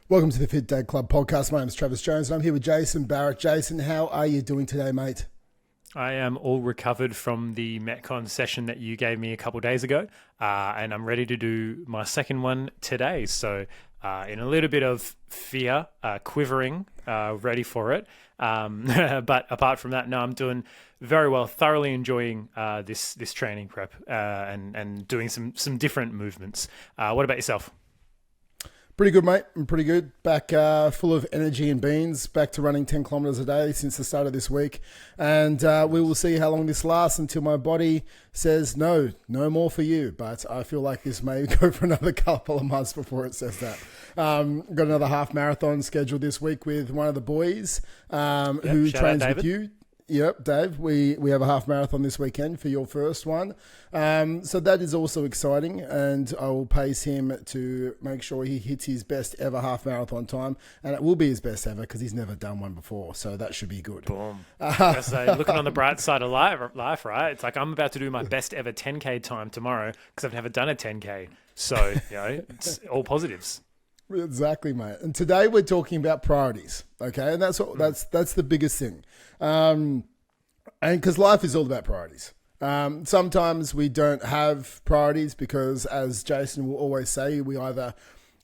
Welcome to the Fit Dad Club podcast. My name is Travis Jones and I'm here with Jason Barrett. Jason, how are you doing today, mate? I am all recovered from the Metcon session that you gave me a couple of days ago, and I'm ready to do my second one today. So in a little bit of fear, quivering, ready for it. But apart from that, no, I'm doing very well, thoroughly enjoying this training prep and doing some different movements. What about yourself? Pretty good, mate. I'm pretty good. Back full of energy and beans. Back to running 10 kilometers a day since the start of this week. And we will see how long this lasts until my body says, no more for you. But I feel like this may go for another couple of months before it says that. Got another half marathon scheduled this week with one of the boys who trains with you. Yep, Dave, we have a half marathon this weekend for your first one. So that is also exciting, and I will pace him to make sure he hits his best ever half marathon time, and it will be his best ever because he's never done one before, so that should be good. Boom. So looking on the bright side of life, right? It's like I'm about to do my best ever 10K time tomorrow because I've never done a 10K. So, it's all positives. Exactly, mate. And today we're talking about priorities, okay? And that's the biggest thing. And because life is all about priorities. Sometimes we don't have priorities because, as Jason will always say, we either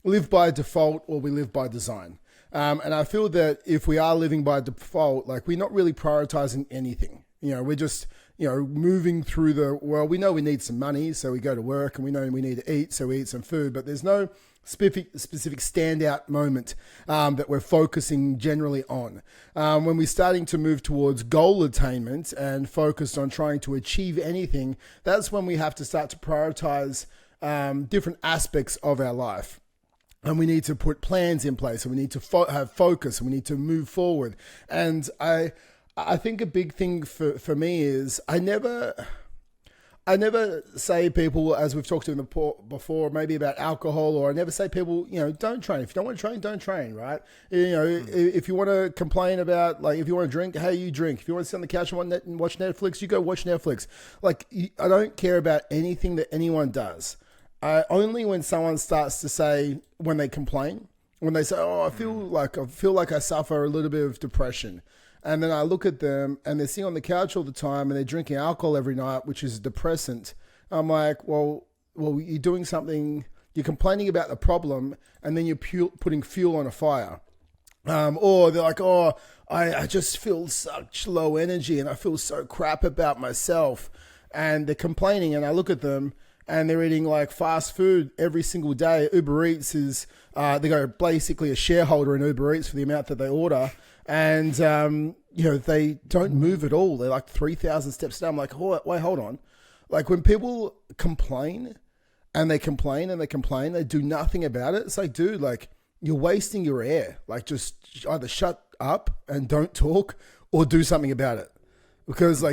live by default or we live by design. And I feel that if we are living by default, like we're not really prioritizing anything. We're just, moving through the world. We know we need some money, so we go to work, and we know we need to eat, so we eat some food, but there's no specific standout moment that we're focusing generally on. When we're starting to move towards goal attainment and focused on trying to achieve anything, that's when we have to start to prioritize different aspects of our life. And we need to put plans in place, and we need to have focus, and we need to move forward. And I think a big thing for me is I never say people, as we've talked to them before, maybe about alcohol, or I never say people, don't train. If you don't want to train, don't train, right? If you want to complain about, like, if you want to drink, hey, you drink. If you want to sit on the couch and watch Netflix, you go watch Netflix. Like, I don't care about anything that anyone does. Only when someone starts to say, when they complain, when they say, oh, I feel like I suffer a little bit of depression. And then I look at them and they're sitting on the couch all the time and they're drinking alcohol every night, which is a depressant. I'm like, well, you're doing something, you're complaining about the problem and then you're putting fuel on a fire. Or they're like, oh, I just feel such low energy and I feel so crap about myself. And they're complaining, and I look at them and they're eating like fast food every single day. Uber Eats is, they go basically a shareholder in Uber Eats for the amount that they order. And, they don't move at all. They're like 3,000 steps down. I'm like, oh, wait, hold on. Like when people complain and they complain and they complain, they do nothing about it. It's like, dude, like you're wasting your air. Like just either shut up and don't talk or do something about it. Because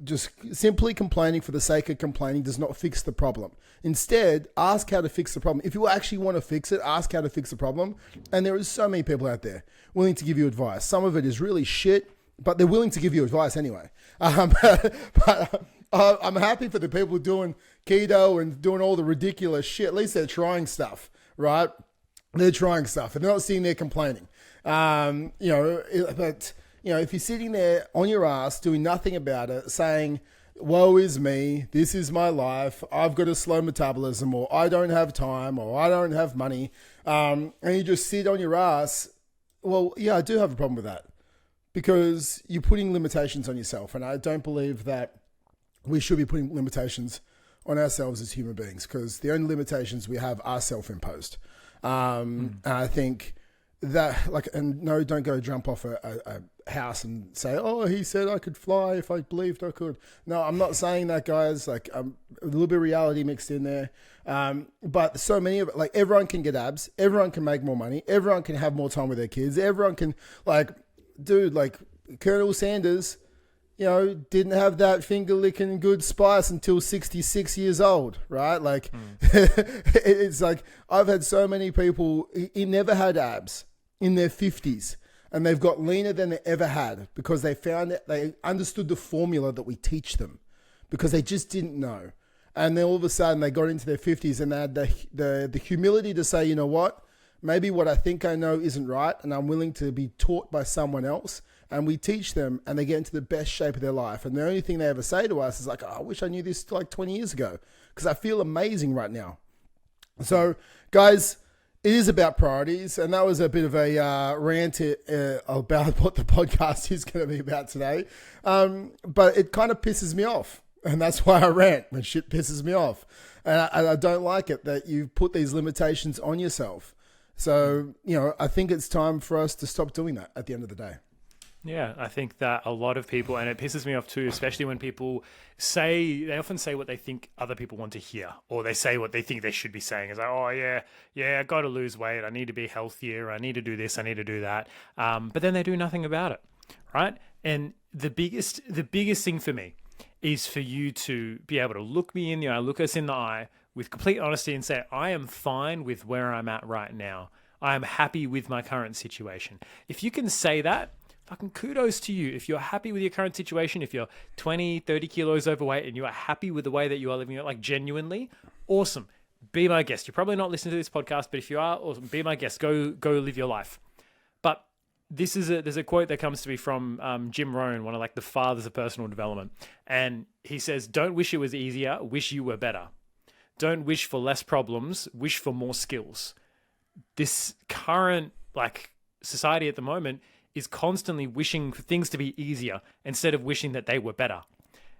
just simply complaining for the sake of complaining does not fix the problem. Instead, ask how to fix the problem. If you actually want to fix it, ask how to fix the problem. And there are so many people out there willing to give you advice. Some of it is really shit, but they're willing to give you advice anyway. But I'm happy for the people doing keto and doing all the ridiculous shit. At least they're trying stuff, right? They're trying stuff and they're not sitting there complaining. If you're sitting there on your ass doing nothing about it, saying, woe is me, this is my life, I've got a slow metabolism, or I don't have time, or I don't have money, and you just sit on your ass, well, yeah, I do have a problem with that because you're putting limitations on yourself. And I don't believe that we should be putting limitations on ourselves as human beings because the only limitations we have are self-imposed. And I think that, don't go jump off a house and say, oh, he said I could fly if I believed I could. No, I'm not saying that, guys. Like, a little bit of reality mixed in there. But so many of it, like, everyone can get abs. Everyone can make more money. Everyone can have more time with their kids. Everyone can, Colonel Sanders, didn't have that finger licking good spice until 66 years old, right? Like, it's like, I've had so many people, he never had abs in their 50s. And they've got leaner than they ever had because they found that they understood the formula that we teach them because they just didn't know. And then all of a sudden they got into their 50s and they had the humility to say, you know what? maybe what I think I know isn't right, and I'm willing to be taught by someone else. And we teach them, and they get into the best shape of their life. And the only thing they ever say to us is like, oh, I wish I knew this like 20 years ago, because I feel amazing right now. So, guys, it is about priorities, and that was a bit of a rant about what the podcast is going to be about today. But it kind of pisses me off, and that's why I rant when shit pisses me off. And I don't like it that you put these limitations on yourself. So, I think it's time for us to stop doing that at the end of the day. Yeah, I think that a lot of people, and it pisses me off too, especially when people they often say what they think other people want to hear, or they say what they think they should be saying. It's like, oh yeah, I got to lose weight. I need to be healthier. I need to do this. I need to do that. But then they do nothing about it, right? And the biggest thing for me is for you to be able to look me in the eye, look us in the eye with complete honesty and say, I am fine with where I'm at right now. I am happy with my current situation. If you can say that, fucking kudos to you. If you're happy with your current situation, if you're 20, 30 kilos overweight and you are happy with the way that you are living it, like genuinely, awesome. Be my guest. You're probably not listening to this podcast, but if you are, awesome. Be my guest. Go live your life. But there's a quote that comes to me from Jim Rohn, one of like the fathers of personal development. And he says, don't wish it was easier, wish you were better. Don't wish for less problems, wish for more skills. This current like society at the moment is constantly wishing for things to be easier instead of wishing that they were better.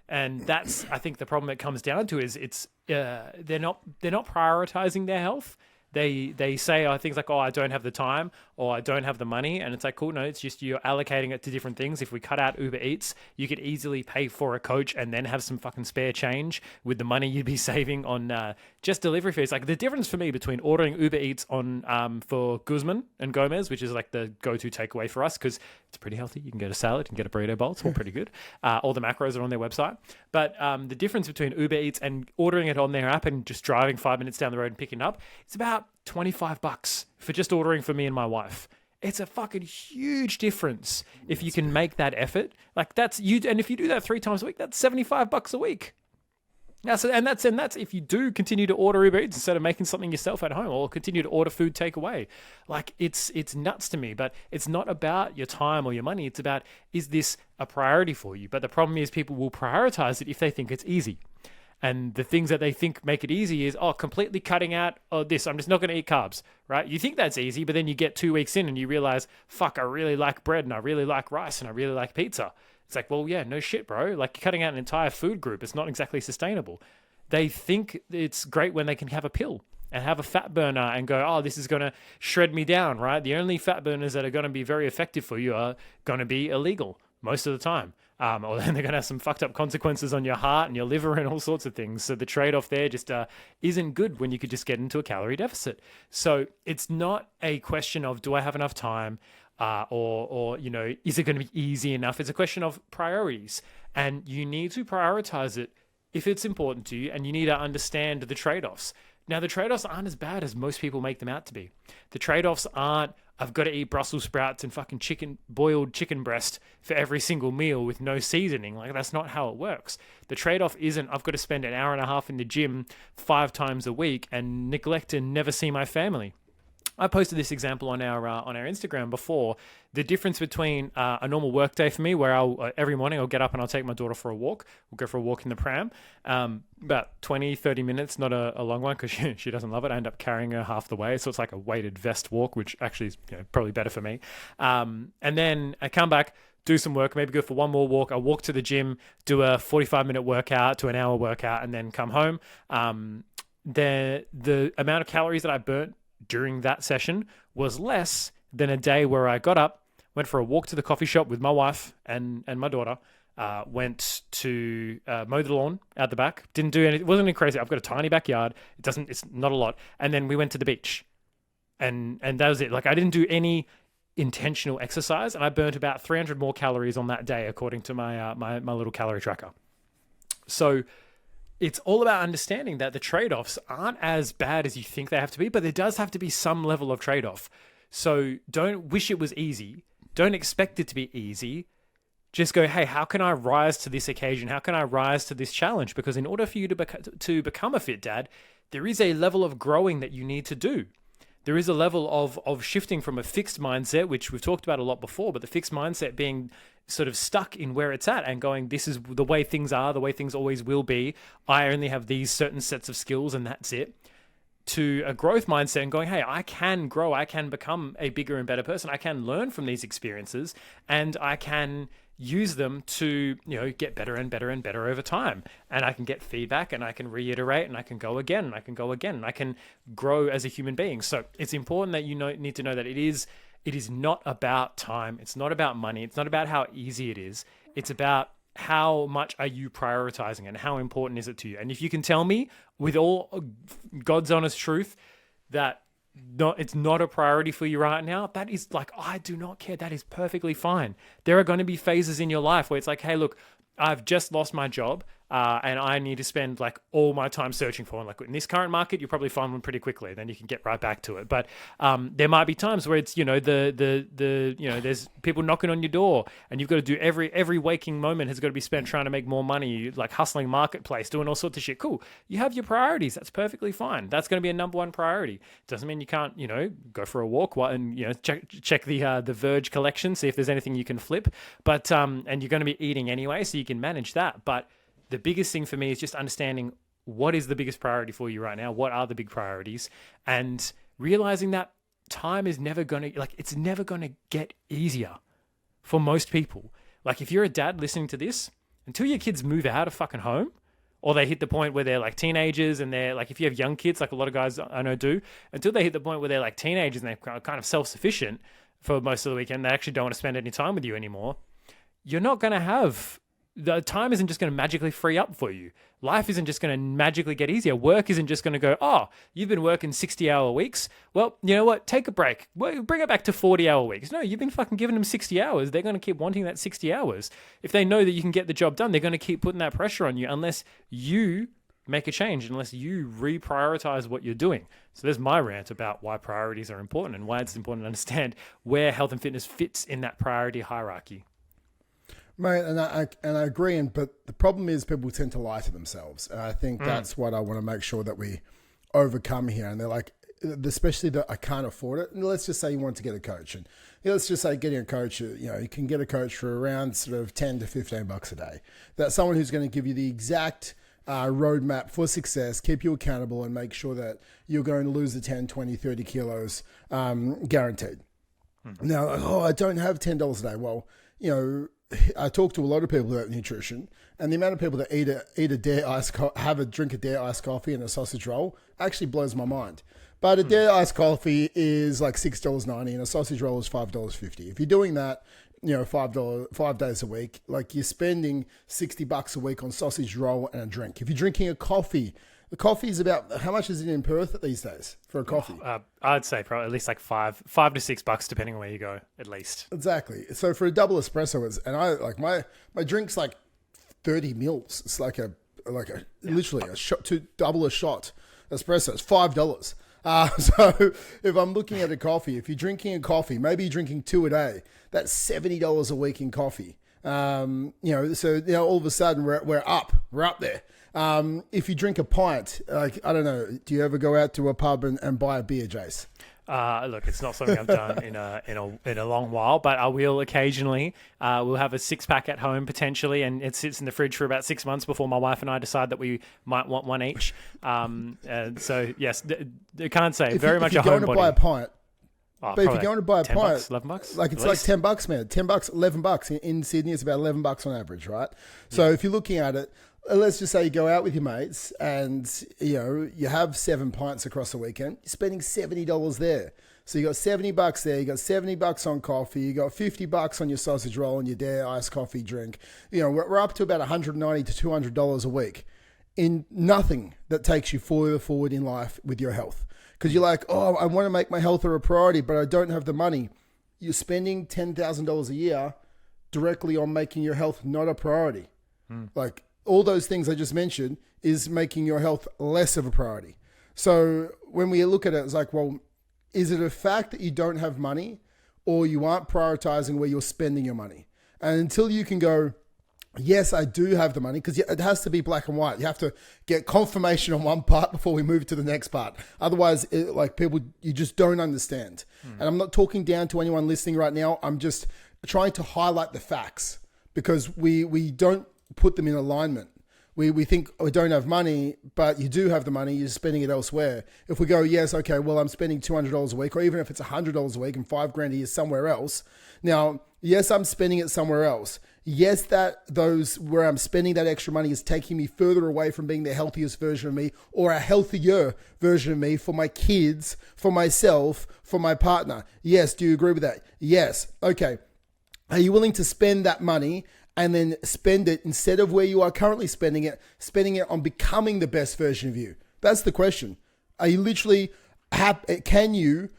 And that's, I think, the problem it comes down to is they're not prioritizing their health. They say things like, I don't have the time or I don't have the money. And it's like, cool, no, it's just you're allocating it to different things. If we cut out Uber Eats, you could easily pay for a coach and then have some fucking spare change with the money you'd be saving on just delivery fees. Like the difference for me between ordering Uber Eats on for Guzman and Gomez, which is like the go-to takeaway for us because it's pretty healthy. You can get a salad, you can get a burrito bowl. It's all pretty good. All the macros are on their website. But the difference between Uber Eats and ordering it on their app and just driving 5 minutes down the road and picking it up, it's about $25 for just ordering for me and my wife. It's a fucking huge difference if you can make that effort. Like that's you, and if you do that 3 times a week, that's $75 a week. That's if you do continue to order Uber Eats instead of making something yourself at home, or continue to order food takeaway. Like it's nuts to me. But it's not about your time or your money. It's about, is this a priority for you? But the problem is people will prioritize it if they think it's easy. And the things that they think make it easy is, completely cutting out this. I'm just not going to eat carbs, right? You think that's easy, but then you get 2 weeks in and you realize, fuck, I really like bread and I really like rice and I really like pizza. It's like, well, yeah, no shit, bro. Like cutting out an entire food group, it's not exactly sustainable. They think it's great when they can have a pill and have a fat burner and go, this is going to shred me down, right? The only fat burners that are going to be very effective for you are going to be illegal most of the time. Or then they're going to have some fucked up consequences on your heart and your liver and all sorts of things. So the trade-off there just isn't good when you could just get into a calorie deficit. So it's not a question of, do I have enough time? Or is it going to be easy enough? It's a question of priorities. And you need to prioritize it if it's important to you, and you need to understand the trade-offs. Now, the trade-offs aren't as bad as most people make them out to be. The trade-offs aren't, I've got to eat Brussels sprouts and fucking boiled chicken breast for every single meal with no seasoning. Like, that's not how it works. The trade-off isn't, I've got to spend an hour and a half in the gym 5 times a week and neglect and never see my family. I posted this example on our Instagram before. The difference between a normal work day for me, where every morning I'll get up and I'll take my daughter for a walk. We'll go for a walk in the pram. About 20, 30 minutes, not a long one because she doesn't love it. I end up carrying her half the way. So it's like a weighted vest walk, which actually is probably better for me. And then I come back, do some work, maybe go for one more walk. I'll walk to the gym, do a 45-minute workout to an hour workout, and then come home. The amount of calories that I burnt during that session was less than a day where I got up, went for a walk to the coffee shop with my wife and my daughter, went to mow the lawn out the back, didn't do anything, wasn't anything crazy. I've got a tiny backyard. It's not a lot. And then we went to the beach and that was it. Like I didn't do any intentional exercise and I burnt about 300 more calories on that day, according to my little calorie tracker. So it's all about understanding that the trade-offs aren't as bad as you think they have to be, but there does have to be some level of trade-off. So don't wish it was easy. Don't expect it to be easy. Just go, hey, how can I rise to this occasion? How can I rise to this challenge? Because in order for you to become a fit dad, there is a level of growing that you need to do. there is a level of shifting from a fixed mindset, which we've talked about a lot before, but the fixed mindset being sort of stuck in where it's at and going, this is the way things are, the way things always will be. I only have these certain sets of skills and that's it. To a growth mindset and going, hey, I can grow, I can become a bigger and better person. I can learn from these experiences and I can use them to, get better and better and better over time. And I can get feedback and I can reiterate and I can go again and I can go again and I can grow as a human being. So it's important that you need to know that it is not about time. It's not about money. It's not about how easy it is. It's about how much are you prioritizing and how important is it to you? And if you can tell me with all God's honest truth that it's not a priority for you right now, that is like, I do not care. That is perfectly fine. There are going to be phases in your life where it's like, hey, look, I've just lost my job and I need to spend like all my time searching for one. Like in this current market, you'll probably find one pretty quickly. Then you can get right back to it. But there might be times where it's, there's people knocking on your door and you've got to do every waking moment has got to be spent trying to make more money, like hustling marketplace, doing all sorts of shit. Cool. You have your priorities. That's perfectly fine. That's going to be a number one priority. Doesn't mean you can't, go for a walk and, check the Verge collection, see if there's anything you can flip. But, and you're going to be eating anyway, so you can manage that. But the biggest thing for me is just understanding what is the biggest priority for you right now? What are the big priorities? And realizing that time is never going to, it's never going to get easier for most people. Like if you're a dad listening to this, until your kids move out of fucking home, or they hit the point where they're like teenagers and they're like, if you have young kids, like a lot of guys I know do, until they hit the point where they're like teenagers and they're kind of self-sufficient for most of the weekend, they actually don't want to spend any time with you anymore. You're not going to have, the time isn't just going to magically free up for you. Life isn't just going to magically get easier. Work isn't just going to go, oh, you've been working 60-hour weeks. Well, you know what? Take a break. Bring it back to 40-hour weeks. No, you've been fucking giving them 60 hours. They're going to keep wanting that 60 hours. If they know that you can get the job done, they're going to keep putting that pressure on you unless you make a change, unless you reprioritize what you're doing. So there's my rant about why priorities are important and why it's important to understand where health and fitness fits in that priority hierarchy. Mate, and I agree, but the problem is people tend to lie to themselves. And I think that's what I want to make sure that we overcome here. And they're like, especially that I can't afford it. And let's just say you want to get a coach. And let's just say getting a coach, you can get a coach for around sort of 10 to 15 bucks a day. That's someone who's going to give you the exact roadmap for success, keep you accountable, and make sure that you're going to lose the 10, 20, 30 kilos guaranteed. Now, I don't have $10 a day. Well, I talk to a lot of people about nutrition, and the amount of people that have a drink of Dare iced coffee and a sausage roll actually blows my mind. But a Dare iced coffee is like $6.90 and a sausage roll is $5.50. If you're doing that, $5 days a week, like you're spending $60 a week on sausage roll and a drink. If you're drinking a coffee, the coffee is about, how much is it in Perth these days for a coffee? I'd say probably at least like $5 to $6, depending on where you go, at least. Exactly. So for a double espresso, and I like my drink's like 30 mils. It's like literally a shot, double a shot espresso. It's $5. So if I'm looking at a coffee, if you're drinking a coffee, maybe you're drinking 2 a day, that's $70 a week in coffee. So all of a sudden we're up there. If you drink a pint, like, I don't know, do you ever go out to a pub and buy a beer, Jace? Look, it's not something I've done in a long while, but I will occasionally. We'll have a 6-pack at home potentially, and it sits in the fridge for about 6 months before my wife and I decide that we might want one each. So yes, I can't say very much a homebody. If you're going to buy a pint, but if you're going to buy a pint, bucks, $11, like it's like $10, man. $10, $11 in Sydney. It's about $11 on average, right? So if you're looking at it, let's just say you go out with your mates and you have 7 pints across the weekend. You're spending $70 there. So you got $70 there. You got $70 on coffee. You got $50 on your sausage roll and your Dare iced coffee drink. We're up to about $190 to $200 a week in nothing that takes you further forward in life with your health. Because you're like, oh, I want to make my health a priority, but I don't have the money. You're spending $10,000 a year directly on making your health not a priority. Like all those things I just mentioned is making your health less of a priority. So when we look at it, it's like, well, is it a fact that you don't have money or you aren't prioritizing where you're spending your money? And until you can go, Yes, I do have the money, because it has to be black and white. You have to get confirmation on one part before we move to the next part. Otherwise, like people, you just don't understand. And I'm not talking down to anyone listening right now. I'm just trying to highlight the facts, because we don't put them in alignment. We think we don't have money, but you do have the money. You're spending it elsewhere. If we go, yes, okay, well, I'm spending $200 a week, or even if it's $100 a week and $5,000 a year somewhere else. Now, yes, I'm spending it somewhere else. Yes, that those where I'm spending that extra money is taking me further away from being the healthiest version of me, or a healthier version of me for my kids, for myself, for my partner. Yes, do you agree with that? Yes. Okay. Are you willing to spend that money and then spend it, instead of where you are currently spending it on becoming the best version of you? That's the question. Are you literally, can you,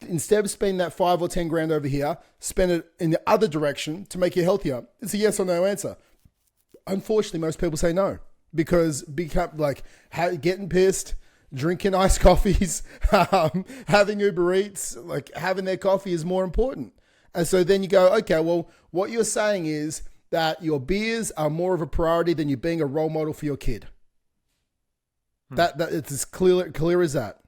instead of spending that 5 or 10 grand over here, spend it in the other direction to make you healthier? It's a yes or no answer. Unfortunately, most people say no, because getting pissed, drinking iced coffees, having Uber Eats, like having their coffee is more important. And so then you go, okay, well, what you're saying is that your beers are more of a priority than you being a role model for your kid. That it's as clear as that.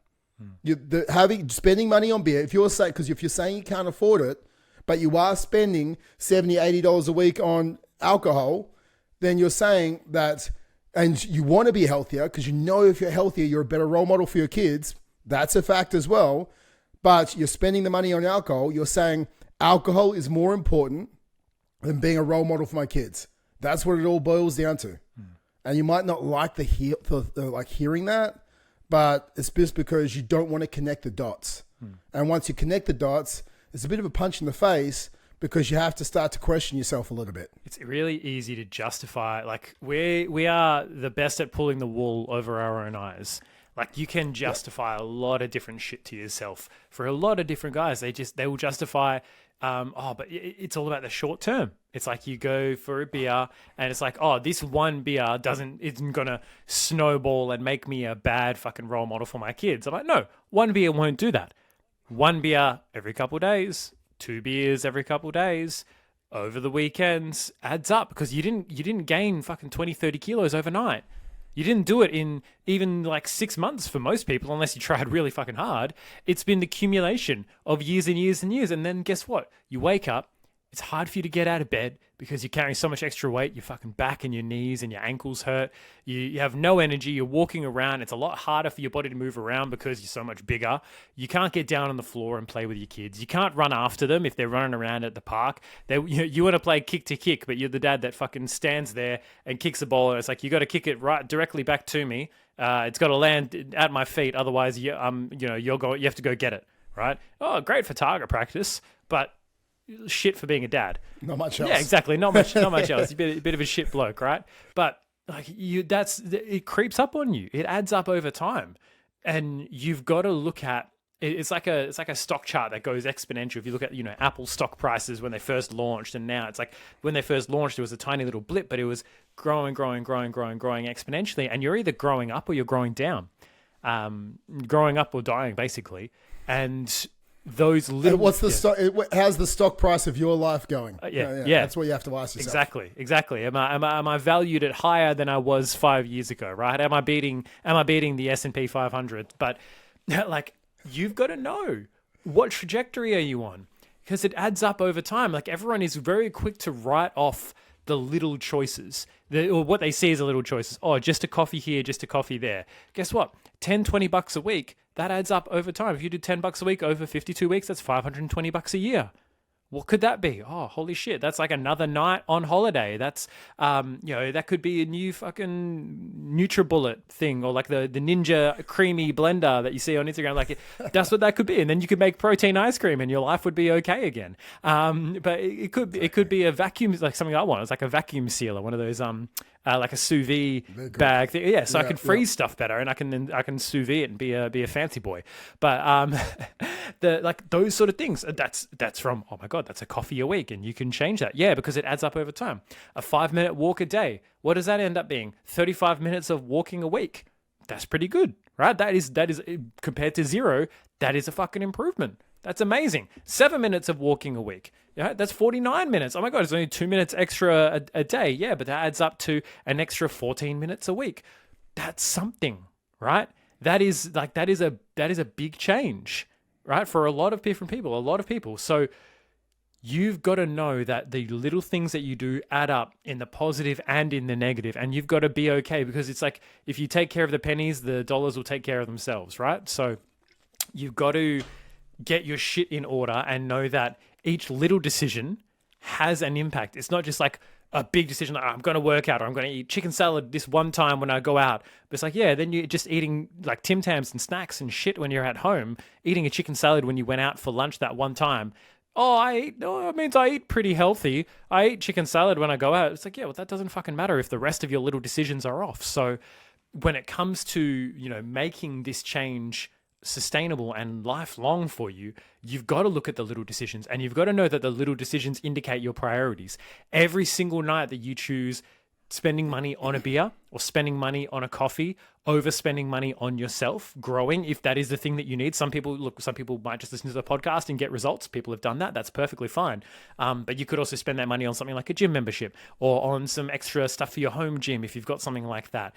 Spending money on beer, if you're saying you can't afford it, but you are spending $70, $80 a week on alcohol, then you're saying that, and you want to be healthier, because you know if you're healthier, you're a better role model for your kids. That's a fact as well. But you're spending the money on alcohol. You're saying alcohol is more important than being a role model for my kids. That's what it all boils down to. And you might not like hearing that, but it's just because you don't want to connect the dots. And once you connect the dots, it's a bit of a punch in the face, because you have to start to question yourself a little bit. It's really easy to justify. Like we are the best at pulling the wool over our own eyes. Like you can justify a lot of different shit to yourself. For a lot of different guys, they will justify, but it's all about the short term. It's like you go for a beer and it's like, oh, this one beer isn't going to snowball and make me a bad fucking role model for my kids. I'm like, no, one beer won't do that. One beer every couple of days, 2 beers every couple of days, over the weekends adds up, because you didn't gain fucking 20, 30 kilos overnight. You didn't do it in even like 6 months for most people, unless you tried really fucking hard. It's been the accumulation of years and years and years. And then guess what? You wake up, it's hard for you to get out of bed because you're carrying so much extra weight. Your fucking back and your knees and your ankles hurt. You have no energy. You're walking around. It's a lot harder for your body to move around because you're so much bigger. You can't get down on the floor and play with your kids. You can't run after them if they're running around at the park. You want to play kick to kick, but you're the dad that fucking stands there and kicks the ball. And it's like, you got to kick it right directly back to me. It's got to land at my feet. Otherwise, you have to go get it. Right? Oh, great for target practice, but shit for being a dad. Not much else. Yeah, exactly. Not much else. You're a bit of a shit bloke, right? But like it creeps up on you. It adds up over time, and you've got to look at. It's like a stock chart that goes exponential. If you look at Apple stock prices when they first launched, and now it's like when they first launched, it was a tiny little blip, but it was growing exponentially. And you're either growing up or you're growing down, growing up or dying, basically, and those little. What's the stock? How's the stock price of your life going? Yeah. That's what you have to ask yourself. Exactly. Am I valued at higher than I was 5 years ago? Right? Am I beating the S&P 500? But like, you've got to know what trajectory are you on, because it adds up over time. Like, everyone is very quick to write off the little choices, or what they see as the little choices. Oh, just a coffee here, just a coffee there. Guess what? $10-20 a week. That adds up over time. If you do $10 a week over 52 weeks, that's $520 a year. What could that be? Oh, holy shit. That's like another night on holiday. That's, that could be a new fucking NutriBullet thing, or like the Ninja creamy blender that you see on Instagram. Like, that's what that could be. And then you could make protein ice cream and your life would be okay again. But it could be a vacuum, like something I want. It's like a vacuum sealer, one of those, like a sous vide bag thing. Yeah, so I can freeze stuff better, and I can sous vide it and be a fancy boy. But those sort of things. That's from, oh my god, that's a coffee a week, and you can change that. Yeah, because it adds up over time. A 5-minute walk a day. What does that end up being? 35 minutes of walking a week. That's pretty good, right? That is compared to 0. That is a fucking improvement. That's amazing. 7 minutes of walking a week. Yeah, that's 49 minutes. Oh my God, it's only 2 minutes extra a day. Yeah, but that adds up to an extra 14 minutes a week. That's something, right? That is a big change, right? For a lot of different people, So you've got to know that the little things that you do add up in the positive and in the negative, and you've got to be okay, because it's like, if you take care of the pennies, the dollars will take care of themselves, right? So you've got to get your shit in order and know that each little decision has an impact. It's not just like a big decision, like, I'm going to work out, or I'm going to eat chicken salad this one time when I go out. But it's like, yeah, then you're just eating like Tim Tams and snacks and shit when you're at home, eating a chicken salad when you went out for lunch that one time. It means I eat pretty healthy. I eat chicken salad when I go out. It's like, yeah, well, that doesn't fucking matter if the rest of your little decisions are off. So when it comes to, making this change sustainable and lifelong for you, you've got to look at the little decisions, and you've got to know that the little decisions indicate your priorities. Every single night that you choose spending money on a beer or spending money on a coffee over spending money on yourself, growing, if that is the thing that you need. Some people might just listen to the podcast and get results. People have done that. That's perfectly fine. But you could also spend that money on something like a gym membership, or on some extra stuff for your home gym if you've got something like that.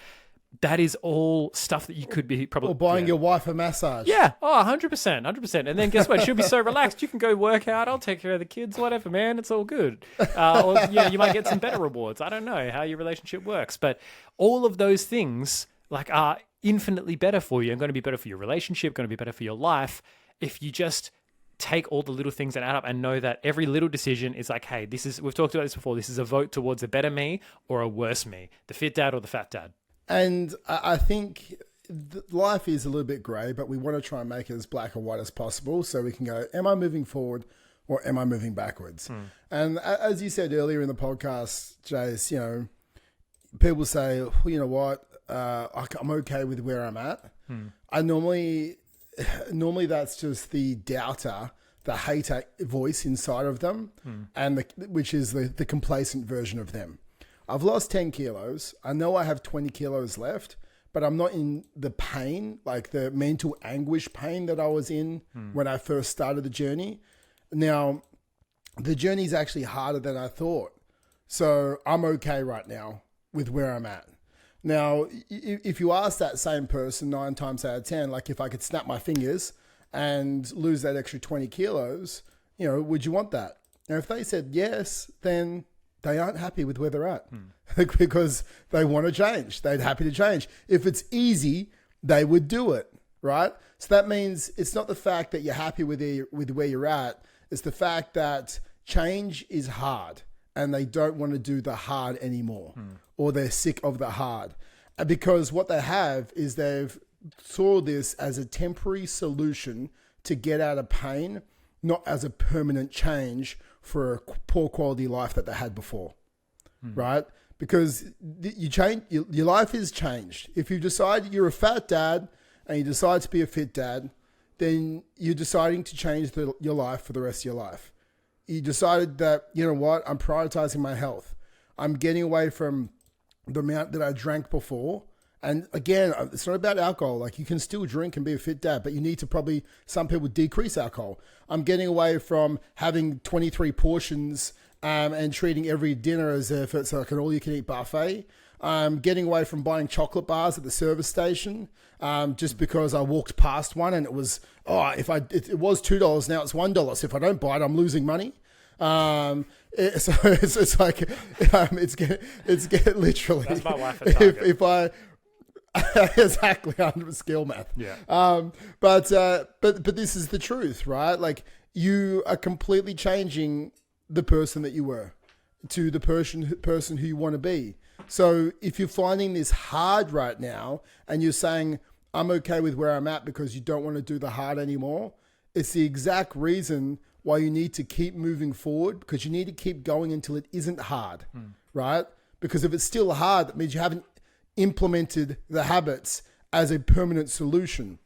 That is all stuff that you could be probably... Or buying your wife a massage. Yeah. Oh, 100%. 100%. And then guess what? She'll be so relaxed. You can go work out. I'll take care of the kids, whatever, man. It's all good. You might get some better rewards. I don't know how your relationship works. But all of those things are infinitely better for you, and going to be better for your relationship, going to be better for your life, if you just take all the little things and add up and know that every little decision is like, hey, we've talked about this before. This is a vote towards a better me or a worse me, the fit dad or the fat dad. And I think life is a little bit grey, but we want to try and make it as black and white as possible, so we can go, am I moving forward or am I moving backwards? And as you said earlier in the podcast, Jace, people say, well, you know what, I'm okay with where I'm at. I normally that's just the doubter, the hater voice inside of them, and which is the complacent version of them. I've lost 10 kilos. I know I have 20 kilos left, but I'm not in the pain, like the mental anguish pain that I was in when I first started the journey. Now, the journey is actually harder than I thought. So I'm okay right now with where I'm at. Now, if you ask that same person 9 times out of 10, like if I could snap my fingers and lose that extra 20 kilos, would you want that? Now, if they said yes, then they aren't happy with where they're at because they want to change. They're happy to change. If it's easy, they would do it, right? So that means it's not the fact that you're happy with where you're at. It's the fact that change is hard and they don't want to do the hard anymore, or they're sick of the hard. And because what they have is they've saw this as a temporary solution to get out of pain, not as a permanent change for a poor quality life that they had before, right? Because your life is changed. If you decide you're a fat dad and you decide to be a fit dad, then you're deciding to change your life for the rest of your life. You decided that, you know what, I'm prioritizing my health. I'm getting away from the amount that I drank before. And again, it's not about alcohol. Like, you can still drink and be a fit dad, but you need to some people decrease alcohol. I'm getting away from having 23 portions and treating every dinner as if it's like an all-you-can-eat buffet. I'm getting away from buying chocolate bars at the service station just because I walked past one and it was, it was $2, now it's $1. So if I don't buy it, I'm losing money. It's like, it's literally. That's my wife at Target. If I... Exactly, under skill math. Yeah. But this is the truth, right? Like, you are completely changing the person that you were to the person who you want to be. So if you're finding this hard right now and you're saying, I'm okay with where I'm at because you don't want to do the hard anymore, it's the exact reason why you need to keep moving forward, because you need to keep going until it isn't hard, right? Because if it's still hard, that means you haven't implemented the habits as a permanent solution.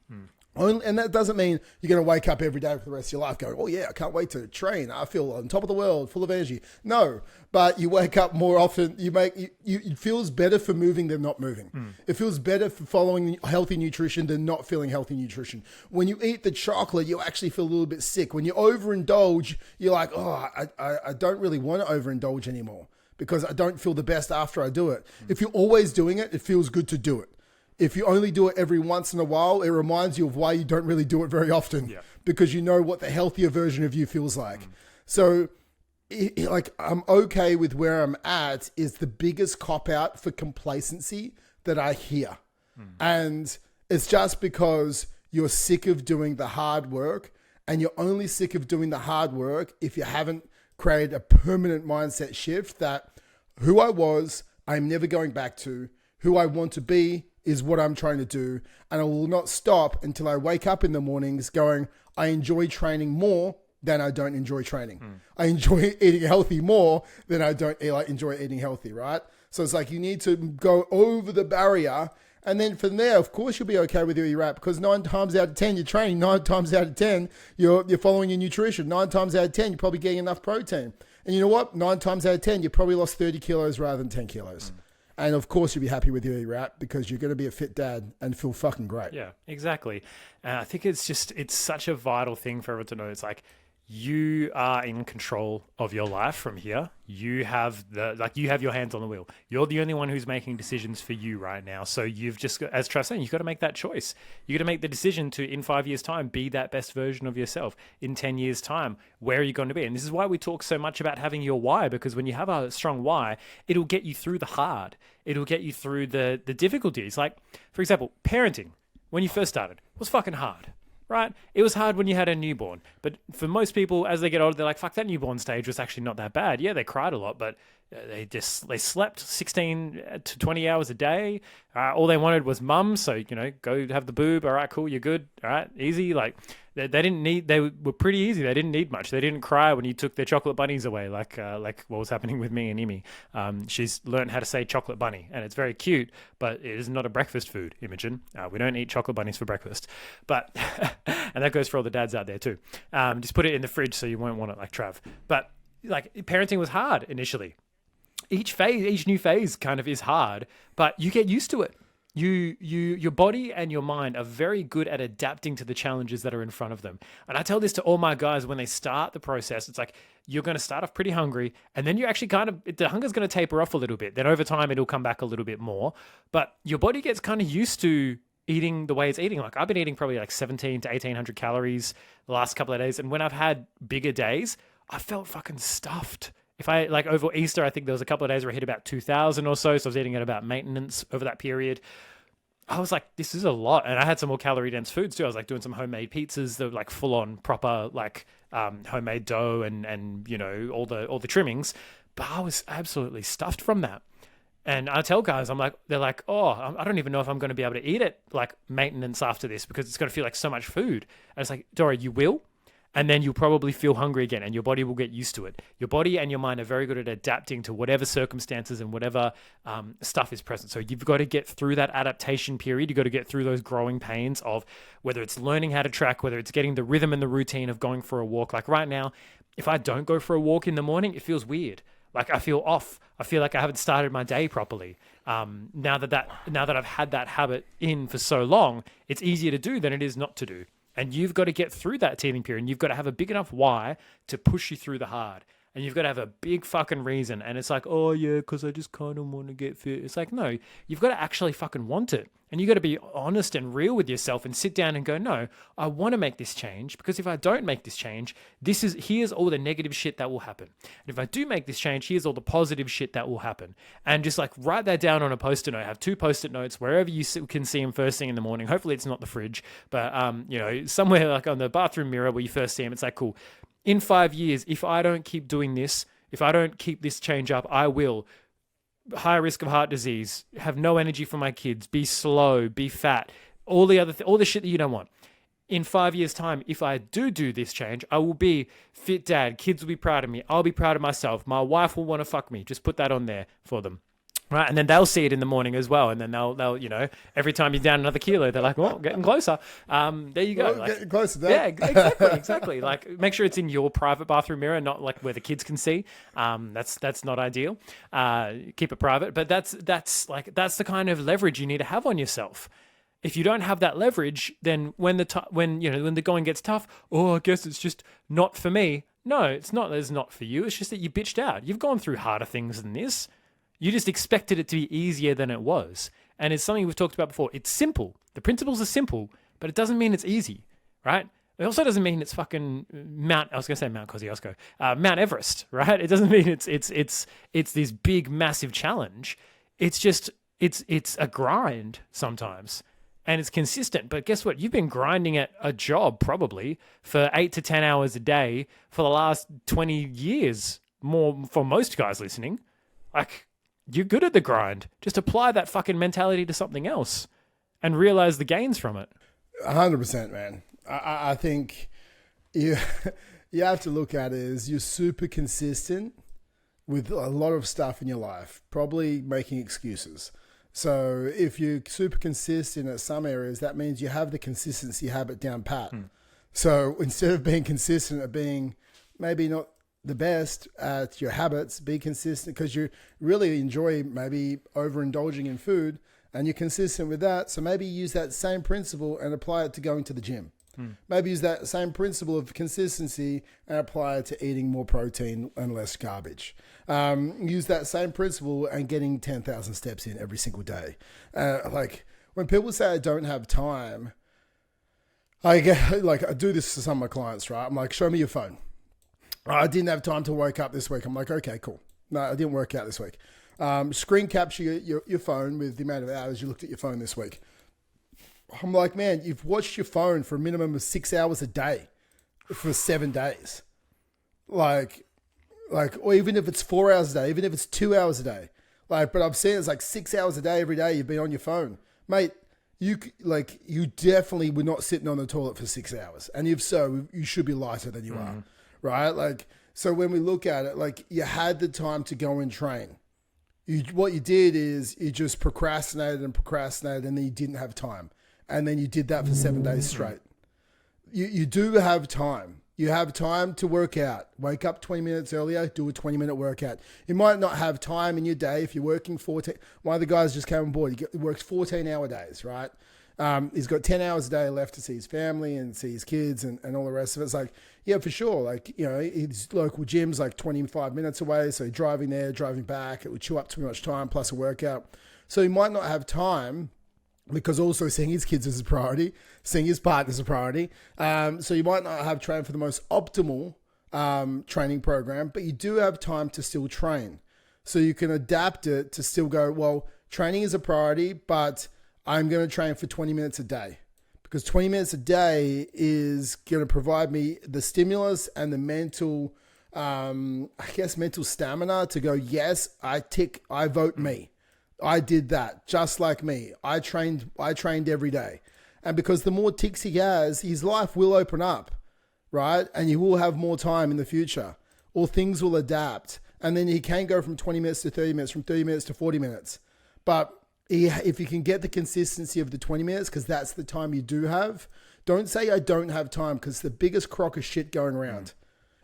And that doesn't mean you're going to wake up every day for the rest of your life going, oh yeah, I can't wait to train. I feel on top of the world, full of energy. No, but you wake up more often. It feels better for moving than not moving. It feels better for following healthy nutrition than not feeling healthy nutrition. When you eat the chocolate, you actually feel a little bit sick. When you overindulge, you're like, oh, I don't really want to overindulge anymore because I don't feel the best after I do it. If you're always doing it, it feels good to do it. If you only do it every once in a while, it reminds you of why you don't really do it very often because you know what the healthier version of you feels like. So I'm okay with where I'm at is the biggest cop out for complacency that I hear. And it's just because you're sick of doing the hard work, and you're only sick of doing the hard work if you haven't created a permanent mindset shift that who I was, I'm never going back to. Who I want to be is what I'm trying to do. And I will not stop until I wake up in the mornings going, I enjoy training more than I don't enjoy training. I enjoy eating healthy more than I don't enjoy eating healthy, right? So it's like you need to go over the barrier. And then from there, of course, you'll be okay with where you're at because 9 times out of 10, you're training. 9 times out of 10, you're following your nutrition. 9 times out of 10, you're probably getting enough protein. And you know what? 9 times out of 10, you probably lost 30 kilos rather than 10 kilos. And of course, you'll be happy with where you're at because you're going to be a fit dad and feel fucking great. Yeah, exactly. And I think it's such a vital thing for everyone to know. It's like you are in control of your life from here. You have your hands on the wheel. You're the only one who's making decisions for you right now. So you've just got, as Trav saying, you've got to make that choice. You got to make the decision to, in 5 years' time, be that best version of yourself. In 10 years' time, where are you going to be? And this is why we talk so much about having your why, because when you have a strong why, it'll get you through the hard. It'll get you through the difficulties. Like, for example, parenting, when you first started, was fucking hard. Right? It was hard when you had a newborn. But for most people, as they get older, they're like, fuck, that newborn stage was actually not that bad. Yeah, they cried a lot, but they slept 16 to 20 hours a day. All they wanted was mum. So, go have the boob. All right, cool. You're good. All right. Easy. Like they were pretty easy. They didn't need much. They didn't cry when you took their chocolate bunnies away. Like what was happening with me and Imi. She's learned how to say chocolate bunny and it's very cute, but it is not a breakfast food, Imogen. We don't eat chocolate bunnies for breakfast, but, and that goes for all the dads out there too. Just put it in the fridge so you won't want it like Trav. But like parenting was hard initially. Each new phase kind of is hard, but you get used to it. Your body and your mind are very good at adapting to the challenges that are in front of them. And I tell this to all my guys when they start the process. It's like, you're going to start off pretty hungry and then you actually the hunger's going to taper off a little bit. Then over time, it'll come back a little bit more, but your body gets kind of used to eating the way it's eating. Like I've been eating probably like 17 to 1800 calories the last couple of days. And when I've had bigger days, I felt fucking stuffed. If I like over Easter, I think there was a couple of days where I hit about 2,000 or so. So I was eating at about maintenance over that period. I was like, this is a lot. And I had some more calorie dense foods too. I was like doing some homemade pizzas that were like full on proper, like homemade dough and all the trimmings. But I was absolutely stuffed from that. And I tell guys, they're like, oh, I don't even know if I'm going to be able to eat it like maintenance after this because it's going to feel like so much food. And it's like, Dora, you will. And then you'll probably feel hungry again and your body will get used to it. Your body and your mind are very good at adapting to whatever circumstances and whatever stuff is present. So you've got to get through that adaptation period. You've got to get through those growing pains of whether it's learning how to track, whether it's getting the rhythm and the routine of going for a walk. Like right now, if I don't go for a walk in the morning, it feels weird. Like I feel off. I feel like I haven't started my day properly. Now that I've had that habit in for so long, it's easier to do than it is not to do. And you've got to get through that teething period. And you've got to have a big enough why to push you through the hard. And you've got to have a big fucking reason. And it's like, oh yeah, because I just kind of want to get fit. It's like, no, you've got to actually fucking want it. And you got to be honest and real with yourself and sit down and go, no, I want to make this change because if I don't make this change, here's all the negative shit that will happen. And if I do make this change, here's all the positive shit that will happen. And just like write that down on a Post-it note. Have 2 Post-it notes wherever you can see them first thing in the morning. Hopefully it's not the fridge, but somewhere like on the bathroom mirror where you first see them. It's like, cool. In 5 years, if I don't keep doing this, if I don't keep this change up, I will. High risk of heart disease, have no energy for my kids, be slow, be fat, all the shit that you don't want. In 5 years' time, if I do this change, I will be fit dad. Kids will be proud of me. I'll be proud of myself. My wife will want to fuck me. Just put that on there for them. Right, and then they'll see it in the morning as well, and then they'll every time you're down another kilo, they're like, "Well, getting closer." There you go. Well, getting closer, Dad. Yeah, exactly. Like, make sure it's in your private bathroom mirror, not like where the kids can see. That's not ideal. Keep it private, but that's the kind of leverage you need to have on yourself. If you don't have that leverage, then when the going gets tough, I guess it's just not for me. No, it's not. It's not for you. It's just that you bitched out. You've gone through harder things than this. You just expected it to be easier than it was. And it's something we've talked about before. It's simple. The principles are simple, but it doesn't mean it's easy, right? It also doesn't mean it's fucking Mount Kosciuszko, Mount Everest, right? It doesn't mean it's this big, massive challenge. It's just, it's a grind sometimes. And it's consistent. But guess what? You've been grinding at a job probably for 8 to 10 hours a day for the last 20 years, more for most guys listening. Like, you're good at the grind. Just apply that fucking mentality to something else and realize the gains from it. 100%, man. I think you have to look at it as you're super consistent with a lot of stuff in your life, probably making excuses. So if you're super consistent at some areas, that means you have the consistency habit down pat. So instead of being consistent at being maybe not the best at your habits, be consistent because you really enjoy maybe overindulging in food and you're consistent with that. So maybe use that same principle and apply it to going to the gym. Maybe use that same principle of consistency and apply it to eating more protein and less garbage. Use that same principle and getting 10,000 steps in every single day. Like when people say I don't have time, I do this to some of my clients, right? I'm like, show me your phone. I didn't have time to wake up this week. I'm like, okay, cool. No, I didn't work out this week. Screen capture your phone with the amount of hours you looked at your phone this week. I'm like, man, you've watched your phone for a minimum of 6 hours a day for 7 days. Like, or even if it's 4 hours a day, even if it's 2 hours a day. But I've seen it's like 6 hours a day every day you've been on your phone. Mate, you definitely were not sitting on the toilet for 6 hours. And if so, you should be lighter than you are. Right? So when we look at it, you had the time to go and train. What you did is you just procrastinated and then you didn't have time. And then you did that for 7 days straight. You do have time. You have time to work out. Wake up 20 minutes earlier, do a 20-minute workout. You might not have time in your day if you're working 14. One of the guys just came on board. He works 14-hour days, right? He's got 10 hours a day left to see his family and see his kids and all the rest of it. It's like, yeah, for sure. His local gym's 25 minutes away. So driving there, driving back, it would chew up too much time plus a workout. So he might not have time because also seeing his kids is a priority, seeing his partner is a priority. So you might not have trained for the most optimal training program, but you do have time to still train. So you can adapt it to still go, well, training is a priority, but I'm going to train for 20 minutes a day because 20 minutes a day is going to provide me the stimulus and the mental, mental stamina to go, yes, I vote me. I did that just like me. I trained every day. And because the more ticks he has, his life will open up, right? And he will have more time in the future or things will adapt. And then he can go from 20 minutes to 30 minutes, from 30 minutes to 40 minutes. But if you can get the consistency of the 20 minutes, because that's the time you do have, don't say I don't have time because the biggest crock of shit going around.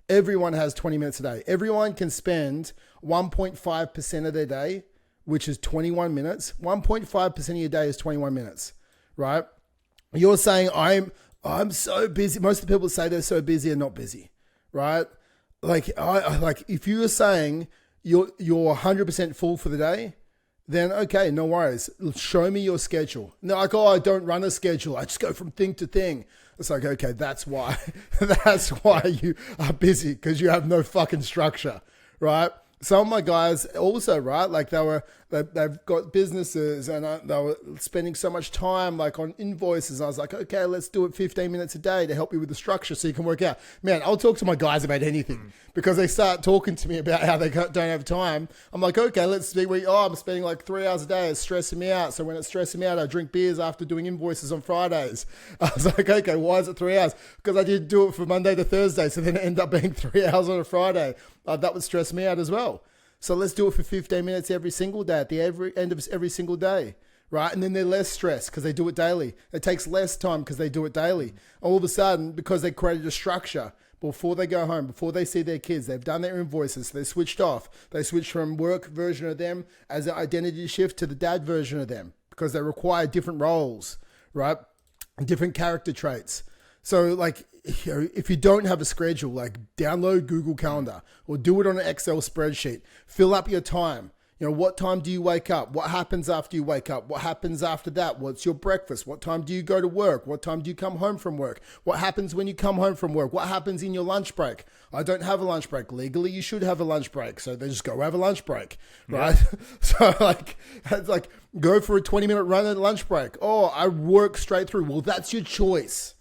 Everyone has 20 minutes a day. Everyone can spend 1.5% of their day, which is 21 minutes. 1.5% of your day is 21 minutes, right? You're saying I'm so busy. Most of the people say they're so busy and not busy, right? If you are saying you're 100% full for the day, then okay, no worries. Show me your schedule. No, I don't run a schedule. I just go from thing to thing. It's like, okay, that's why you are busy because you have no fucking structure, right? Some of my guys also, right? They've got businesses and they were spending so much time on invoices. I was like, okay, let's do it 15 minutes a day to help you with the structure so you can work out. Man, I'll talk to my guys about anything because they start talking to me about how they don't have time. I'm like, okay, let's speak. I'm spending 3 hours a day. It's stressing me out. So when it's stressing me out, I drink beers after doing invoices on Fridays. I was like, okay, why is it 3 hours? Because I didn't do it from Monday to Thursday. So then it ended up being 3 hours on a Friday. That would stress me out as well. So let's do it for 15 minutes every single day at the end of every single day, right? And then they're less stressed because they do it daily. It takes less time because they do it daily. All of a sudden, because they created a structure before they go home, before they see their kids, they've done their invoices, so they switched off. They switched from work version of them as an identity shift to the dad version of them because they require different roles, right? Different character traits. So like, you know, if you don't have a schedule, like download Google Calendar or do it on an Excel spreadsheet, fill up your time. You know, what time do you wake up? What happens after you wake up? What happens after that? What's your breakfast? What time do you go to work? What time do you come home from work? What happens when you come home from work? What happens in your lunch break? I don't have a lunch break. Legally, you should have a lunch break. So they just go have a lunch break, right? Yeah. So like, it's like go for a 20-minute run at lunch break. Oh, I work straight through. Well, that's your choice.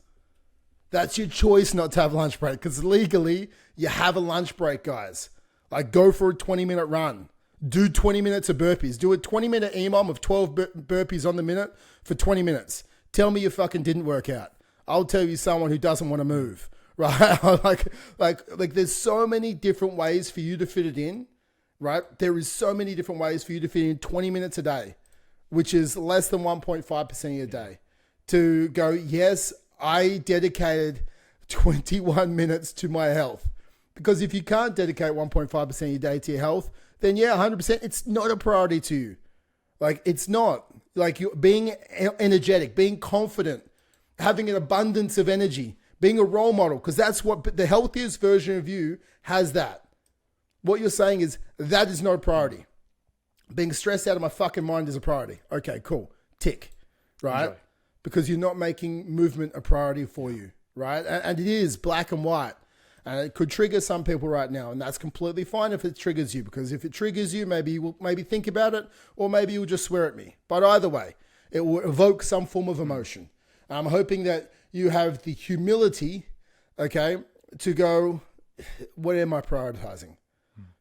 That's your choice not to have lunch break because legally you have a lunch break, guys. Like go for a 20-minute run. Do 20 minutes of burpees. Do a 20-minute EMOM of 12 burpees on the minute for 20 minutes. Tell me you fucking didn't work out. I'll tell you someone who doesn't want to move, right? like there's so many different ways for you to fit it in, right? There is so many different ways for you to fit in 20 minutes a day, which is less than 1.5% of your day. To go, yes, I dedicated 21 minutes to my health. Because if you can't dedicate 1.5% of your day to your health, then yeah, 100%, it's not a priority to you. Like, it's not. Like, you being energetic, being confident, having an abundance of energy, being a role model, because that's what the healthiest version of you has that. What you're saying is that is not a priority. Being stressed out of my fucking mind is a priority. Okay, cool. Tick. Right? Enjoy. Because you're not making movement a priority for you. Right? And it is black and white. And it could trigger some people right now, and that's completely fine if it triggers you, because if it triggers you, maybe you will think about it, or maybe you'll just swear at me. But either way, it will evoke some form of emotion. I'm hoping that you have the humility, okay, to go, what am I prioritizing?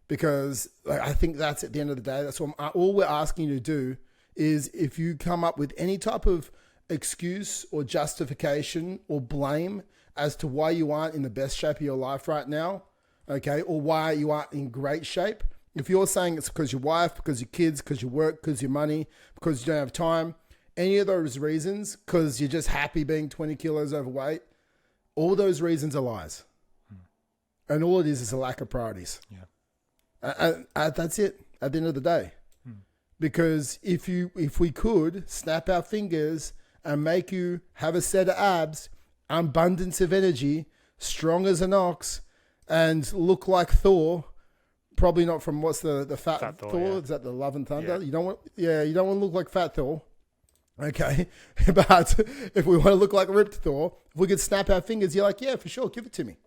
Because I think that's at the end of the day, that's what all we're asking you to do is if you come up with any type of excuse or justification or blame as to why you aren't in the best shape of your life right now, okay, or why you aren't in great shape. If you're saying it's because your wife, because your kids, because your work, because your money, because you don't have time, any of those reasons, because you're just happy being 20 kilos overweight, all those reasons are lies. And all it is a lack of priorities. Yeah. That's it at the end of the day. Because if we could snap our fingers and make you have a set of abs, abundance of energy, strong as an ox, and look like Thor. Probably not from what's the fat Thor? Yeah. Is that the Love and Thunder? Yeah. You don't want to look like fat Thor. Okay. But if we want to look like ripped Thor, if we could snap our fingers, you're like, yeah, for sure, give it to me.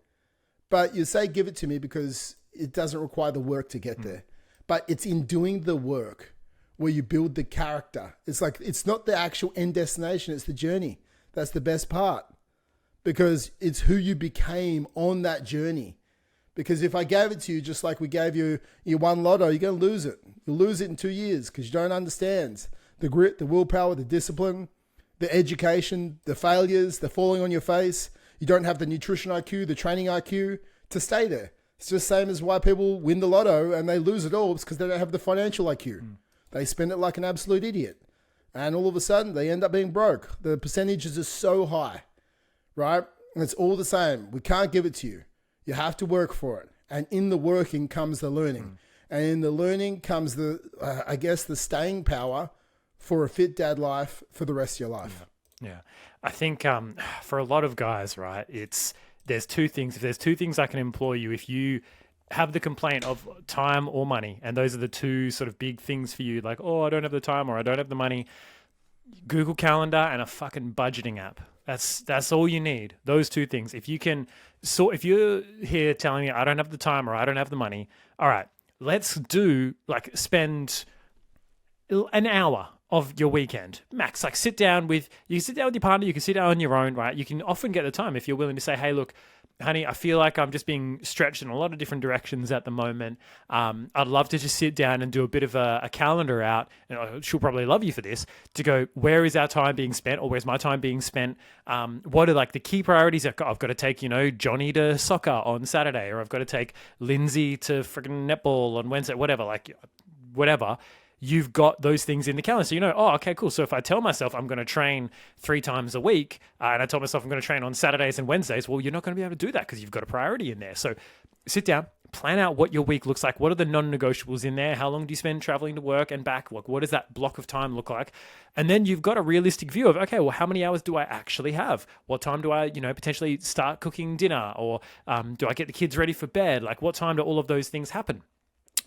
But you say give it to me because it doesn't require the work to get there. But it's in doing the work where you build the character. It's like, it's not the actual end destination, it's the journey. That's the best part. Because it's who you became on that journey. Because if I gave it to you just like we gave you your one lotto, you're going to lose it. You'll lose it in 2 years because you don't understand the grit, the willpower, the discipline, the education, the failures, the falling on your face. You don't have the nutrition IQ, the training IQ to stay there. It's just the same as why people win the lotto and they lose it all. It's because they don't have the financial IQ. They spend it like an absolute idiot. And all of a sudden they end up being broke. The percentages are so high. Right? And it's all the same. We can't give it to you. You have to work for it. And in the working comes the learning. And in the learning comes the staying power for a fit dad life for the rest of your life. Yeah. I think for a lot of guys, right, there's two things. If there's two things I can employ you, if you have the complaint of time or money, and those are the two sort of big things for you, like, oh, I don't have the time or I don't have the money, Google Calendar and a fucking budgeting app. That's all you need. Those two things. If you're here telling me I don't have the time or I don't have the money, all right, let's spend an hour of your weekend max. Like you sit down with your partner, you can sit down on your own, right? You can often get the time if you're willing to say, hey, look, honey, I feel like I'm just being stretched in a lot of different directions at the moment. I'd love to just sit down and do a bit of a calendar out, and she'll probably love you for this, to go, where is our time being spent, or where's my time being spent? What are like the key priorities? I've got to take, Johnny to soccer on Saturday, or I've got to take Lindsay to freaking netball on Wednesday, whatever. You've got those things in the calendar. So okay, cool. So if I tell myself I'm going to train 3 times a week, and I tell myself I'm going to train on Saturdays and Wednesdays, well, you're not going to be able to do that because you've got a priority in there. So sit down, plan out what your week looks like. What are the non-negotiables in there? How long do you spend traveling to work and back? What does that block of time look like? And then you've got a realistic view of, okay, well, how many hours do I actually have? What time do I, potentially start cooking dinner? Or do I get the kids ready for bed? Like, what time do all of those things happen?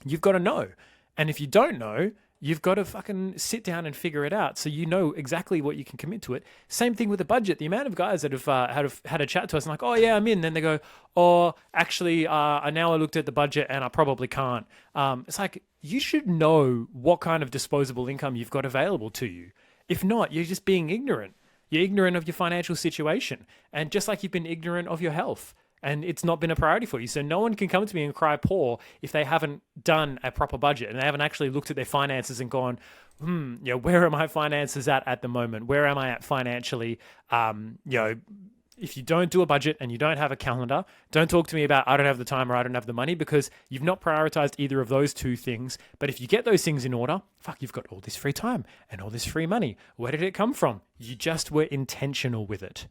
You've got to know. And if you don't know, you've got to fucking sit down and figure it out so you know exactly what you can commit to it. Same thing with the budget. The amount of guys that have had a chat to us and like, oh yeah, I'm in. Then they go, oh, actually, now I looked at the budget and I probably can't. It's like, you should know what kind of disposable income you've got available to you. If not, you're just being ignorant. You're ignorant of your financial situation. And just like you've been ignorant of your health. And it's not been a priority for you. So no one can come to me and cry poor if they haven't done a proper budget and they haven't actually looked at their finances and gone, where are my finances at the moment? Where am I at financially? If you don't do a budget and you don't have a calendar, don't talk to me about I don't have the time or I don't have the money, because you've not prioritized either of those two things. But if you get those things in order, you've got all this free time and all this free money. Where did it come from? You just were intentional with it.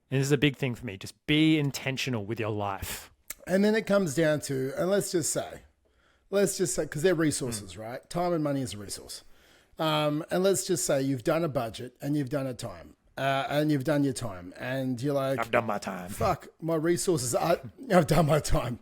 And this is a big thing for me. Just be intentional with your life. And then it comes down to, and let's just say, because they're resources, right? Time and money is a resource. And let's just say you've done a budget and you've done a time. And you've done your time. And you're like, I've done my time. Fuck, I've done my time.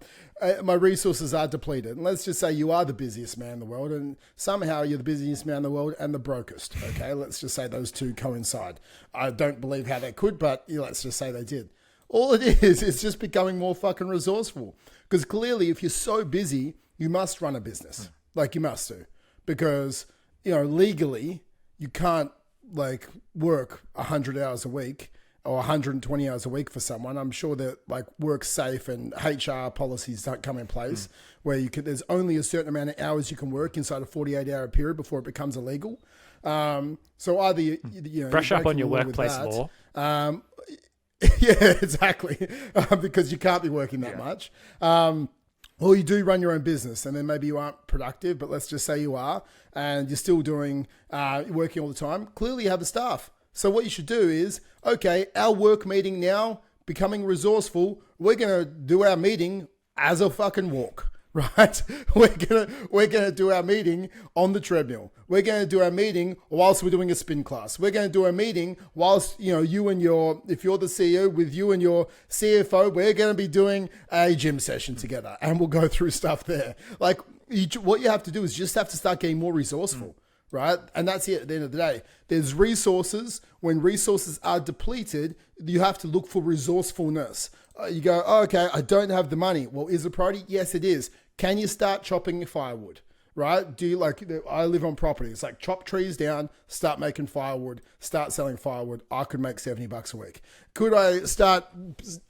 My resources are depleted. And let's just say you are the busiest man in the world, and somehow you're the busiest man in the world and the brokest. Okay, let's just say those two coincide. I don't believe how they could, but let's just say they did. All it is just becoming more fucking resourceful. Because clearly, if you're so busy, you must run a business. Like you must do. Because, legally, you can't work 100 hours a week or 120 hours a week for someone. I'm sure that work safe and HR policies don't come in place where there's only a certain amount of hours you can work inside a 48-hour period before it becomes illegal. So either brush up on your workplace law. Yeah, exactly. Because you can't be working that much. Or you do run your own business and then maybe you aren't productive, but let's just say you are and you're still doing working all the time. Clearly you have the staff. So what you should do is, okay, our work meeting now, becoming resourceful, we're going to do our meeting as a fucking walk, right? We're gonna do our meeting on the treadmill. We're going to do our meeting whilst we're doing a spin class. We're going to do a meeting whilst, you and if you're the CEO with you and your CFO, we're going to be doing a gym session together and we'll go through stuff there. What you have to do is just have to start getting more resourceful. Right? And that's it at the end of the day. There's resources. When resources are depleted, you have to look for resourcefulness. You go, okay, I don't have the money. Well, is it a priority? Yes, it is. Can you start chopping firewood? Right? Do you I live on property. It's like chop trees down, start making firewood, start selling firewood. I could make $70 a week. Could I start,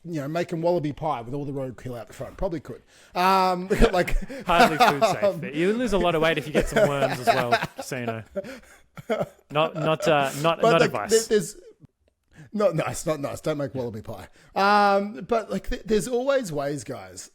making wallaby pie with all the roadkill out the front? Probably could. Hardly food safe. You lose a lot of weight if you get some worms as well. So you know. Not advice. Not nice. Don't make wallaby pie. But there's always ways, guys.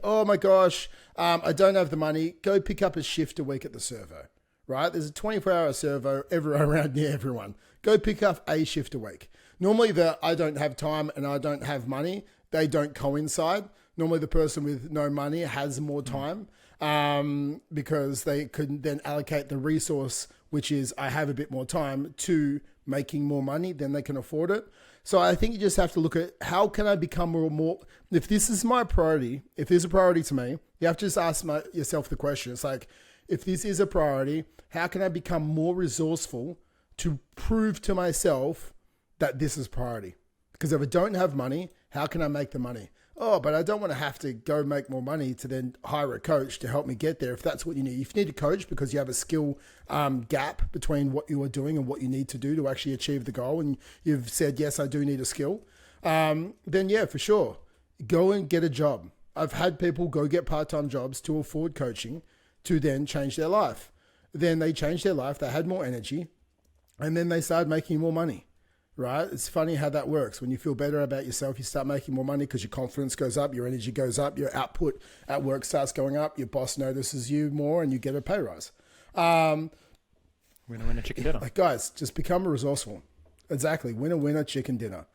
Oh my gosh, I don't have the money. Go pick up a shift a week at the servo, right? There's a 24-hour servo around near everyone. Go pick up a shift a week. Normally I don't have time and I don't have money, they don't coincide. Normally the person with no money has more time because they could then allocate the resource, which is I have a bit more time, to making more money than they can afford it. So I think you just have to look at how can I become more, if this is my priority, if there's a priority to me, you have to just ask yourself the question. It's like, if this is a priority, how can I become more resourceful to prove to myself that this is priority? Because if I don't have money, how can I make the money? Oh, but I don't want to have to go make more money to then hire a coach to help me get there. If that's what you need, if you need a coach because you have a skill gap between what you are doing and what you need to do to actually achieve the goal, and you've said, yes, I do need a skill, then yeah, for sure. go and get a job. I've had people go get part-time jobs to afford coaching to then change their life. Then they changed their life. They had more energy and then they started making more money, right? It's funny how that works. When you feel better about yourself, you start making more money because your confidence goes up, your energy goes up, your output at work starts going up, your boss notices you more and you get a pay rise. Winner, winner, chicken dinner. Like, guys, just become resourceful. Exactly. Winner, winner, chicken dinner.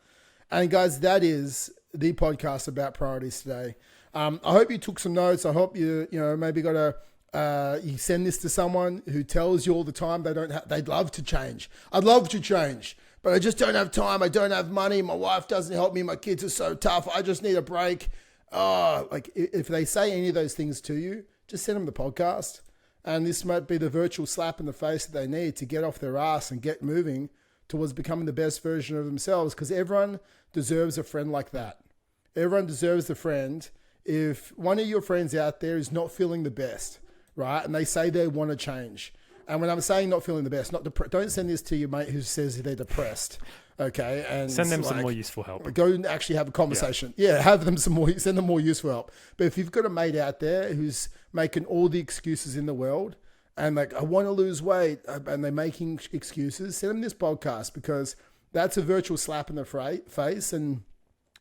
And guys, that is the podcast about priorities today. I hope you took some notes. I hope you maybe got you send this to someone who tells you all the time they'd love to change. I'd love to change, but I just don't have time. I don't have money. My wife doesn't help me. My kids are so tough. I just need a break. Like if they say any of those things to you, just send them the podcast. And this might be the virtual slap in the face that they need to get off their ass and get moving towards becoming the best version of themselves, because everyone deserves a friend like that. Everyone deserves the friend. If one of your friends out there is not feeling the best, right, and they say they want to change, and when I'm saying not feeling the best, don't send this to your mate who says they're depressed, okay? And send them some more useful help. Go and actually have a conversation. Yeah, send them more useful help. But if you've got a mate out there who's making all the excuses in the world, and like, I want to lose weight, and they're making excuses, send them this podcast, because that's a virtual slap in the face, and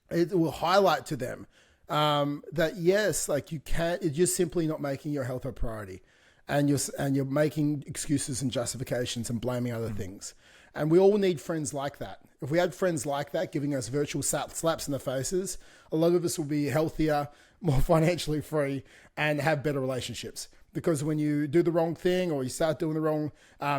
it will highlight to them that yes, like you're just simply not making your health a priority, and you're making excuses and justifications and blaming other things. And we all need friends like that. If we had friends like that giving us virtual slaps in the faces, a lot of us will be healthier, more financially free, and have better relationships. Because when you do the wrong thing, or you start doing the wrong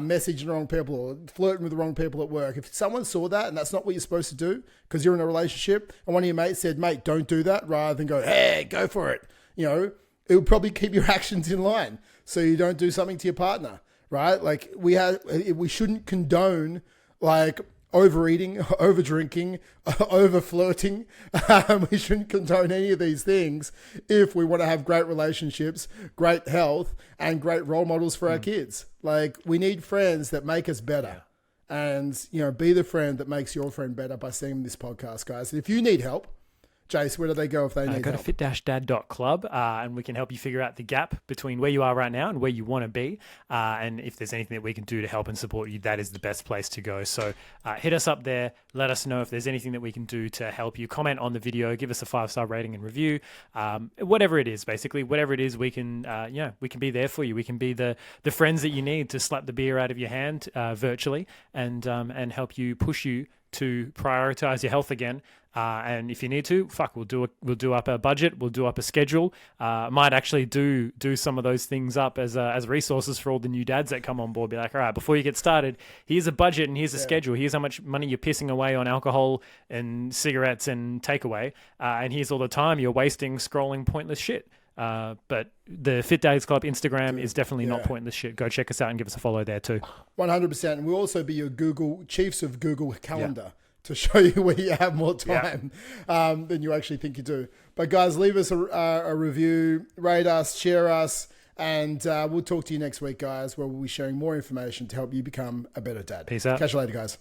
message to the wrong people, or flirting with the wrong people at work, if someone saw that and that's not what you're supposed to do because you're in a relationship, and one of your mates said, mate, don't do that, rather than go, hey, go for it, it would probably keep your actions in line so you don't do something to your partner, right? Like we shouldn't condone like overeating, over drinking, over flirting. We shouldn't condone any of these things if we want to have great relationships, great health, and great role models for our kids. Like, we need friends that make us better. And, be the friend that makes your friend better by sending this podcast, guys. And if you need help, Jace, where do they go if they need help? Go to fit-dad.club and we can help you figure out the gap between where you are right now and where you want to be. And if there's anything that we can do to help and support you, that is the best place to go. So hit us up there. Let us know if there's anything that we can do to help you. Comment on the video. Give us a 5-star rating and review. Whatever it is, basically. Whatever it is, we can be there for you. We can be the friends that you need to slap the beer out of your hand virtually and help you, push you to prioritize your health again. And if you need to, we'll do up a budget, we'll do up a schedule. Might actually do some of those things up as resources for all the new dads that come on board. Be like, all right, before you get started, here's a budget and here's a schedule. Here's how much money you're pissing away on alcohol and cigarettes and takeaway. And here's all the time you're wasting scrolling pointless shit. But the Fit Dads Club Instagram is definitely not pointless shit. Go check us out and give us a follow there too. 100%. And we'll also be your chiefs of Google Calendar to show you where you have more time than you actually think you do. But guys, leave us a review, rate us, share us, and we'll talk to you next week, guys, where we'll be sharing more information to help you become a better dad. Peace out. Catch you later, guys.